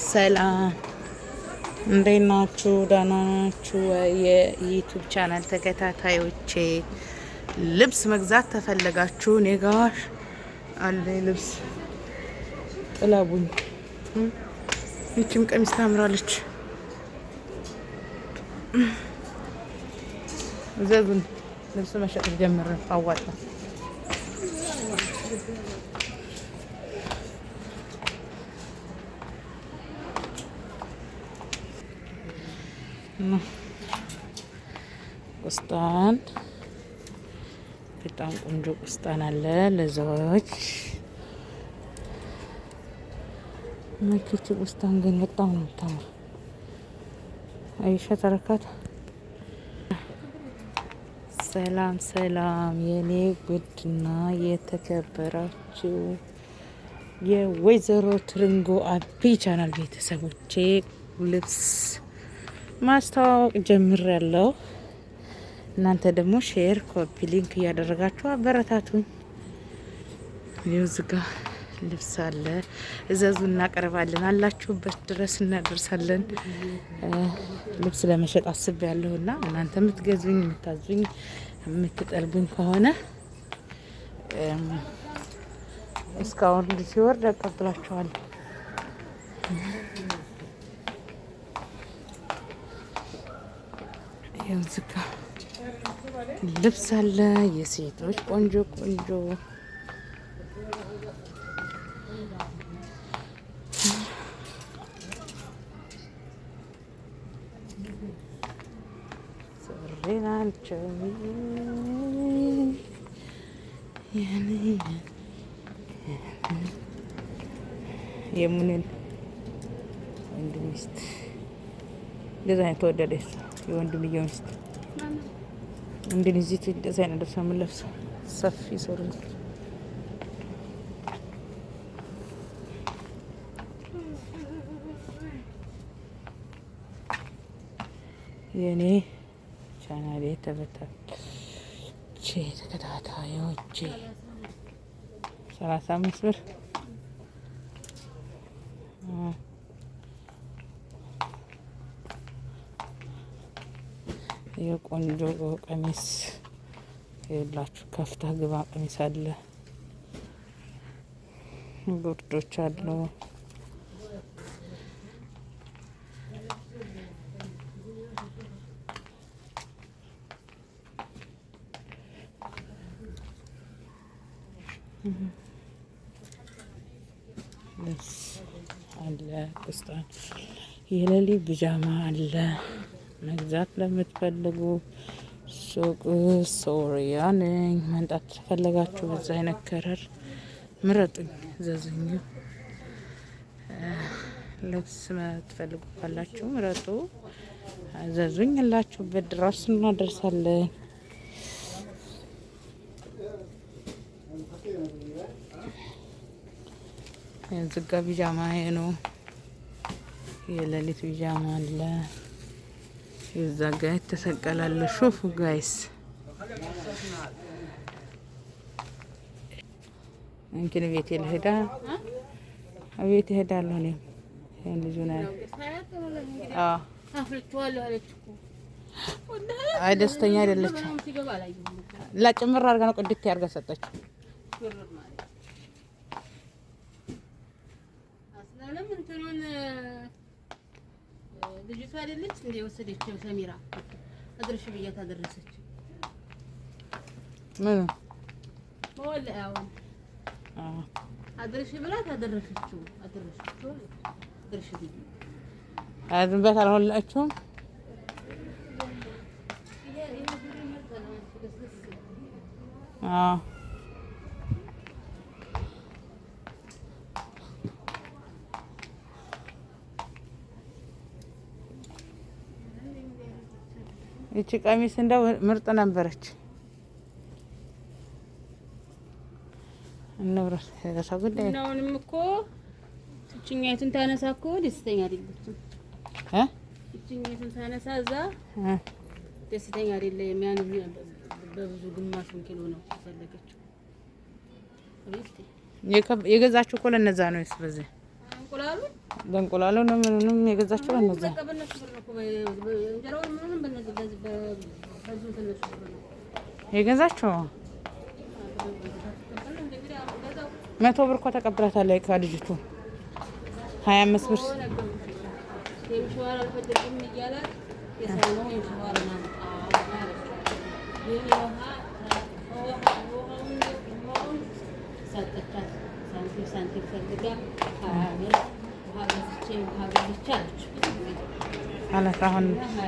ሰላም እንዴት ናችሁ? ደህና ናችሁ? የዩቲዩብ ቻናል ተከታታዮቼ ልብስ መግዛት ተፈለጋችሁ እኔ ጋር አለ ልብስ ጥለቡኝ። ይቺም ቀሚስ ታምራለች። ዘዙን ልብስ መሸጥ ጀምር አዋጣ ቁስጣን በጣም ቆንጆ ቁስጣን አለ ለዛዎች መኪች ቁስጣን ግን በጣም ነው የምታምር። አይሻ ተረካት። ሰላም ሰላም የኔ ውድና የተከበራችሁ የወይዘሮ ትርንጎ አቢ ቻናል ቤተሰቦቼ ልብስ ማስተዋወቅ ጀምሬያለሁ። እናንተ ደግሞ ሼር ኮፒ ሊንክ እያደረጋችሁ አበረታቱኝ። ይውዝጋ ልብስ አለ እዘዙ፣ እናቀርባለን። አላችሁበት ድረስ እናደርሳለን። ልብስ ለመሸጥ አስቤያለሁና እናንተ የምትገዙኝ የምታዙኝ የምትጠልቡኝ ከሆነ እስካሁን ሲወርድ አቀብላችኋለሁ። ይውዝጋ ልብስ አለ የሴቶች ቆንጆ ቆንጆ ሱሪ ናቸው። የሙኒን ወንድ ሚስት እንደዛ አይነት ተወደደ የወንድምየው ሚስት እንደዚህ እንደዛ አይነት ልብስ ነው የምንለብሰው። ሰፊ ሱሪ የኔ ቻናሌ ተከታታዮቼ 35 ብር የቆንጆ ቀሚስ ይላችሁ ከፍታ ግባ ቀሚስ አለ። ጉርዶች አሉ። ልብስ አለ። ቁስጣን የሌሊት ቢጃማ አለ። መግዛት ለምትፈልጉ ሱቅ ሶሪያ ነኝ። መንጣት ተፈለጋችሁ በዛ አይነት ከረር ምረጡኝ፣ ዘዙኝ። ልብስ የምትፈልጉ ካላችሁ ምረጡ፣ ዘዙኝ። ያላችሁበት ድረስ እናደርሳለን። የዝጋ ቢጃማ ነው። የሌሊት ቢጃማ አለ። የዛ ጋር ተሰቀላለ። ሹፉ ጋይስ እንግዲህ ቤት ልሄዳ ቤት እሄዳለሁ። እኔ ይሄን ልጅ ነው አይ ደስተኛ አይደለችም። ላጭምር አድርጋ ነው ቅድት ያርጋ ሰጠችው። አስላለም እንትኑን ልጅቷ አይደለች እንዴ ወሰደችው? ሰሚራ አድርሽ ብያት አደረሰች። ምን ወላሂ አድርሽ ብላት አደረሰችው። አድርሽ ቢይ አዝንበት አልሆነላችሁም። ይቺ ቀሚስ እንደው ምርጥ ነበረች። እንብረስ የራሳ ጉዳይ ነው። አሁንም እኮ እቺኛይቱን ታነሳ እኮ ደስተኛ አይደለችም። እቺኛይቱን ታነሳ እዛ ደስተኛ አይደለም። ያን በብዙ ግማሹን ኪሎ ነው ፈለገችው። የገዛችሁ እኮ ለነዛ ነው። በዚህ ለእንቁላሉ ነው ምንም የገዛችው በእነዛ የገዛችው 100 ብር እኮ ተቀብላታለች ከልጅቱ 25 ብር ሳንቲም ፈልጋ ሀገር ውሃ ገዝቼ አለች። አሁን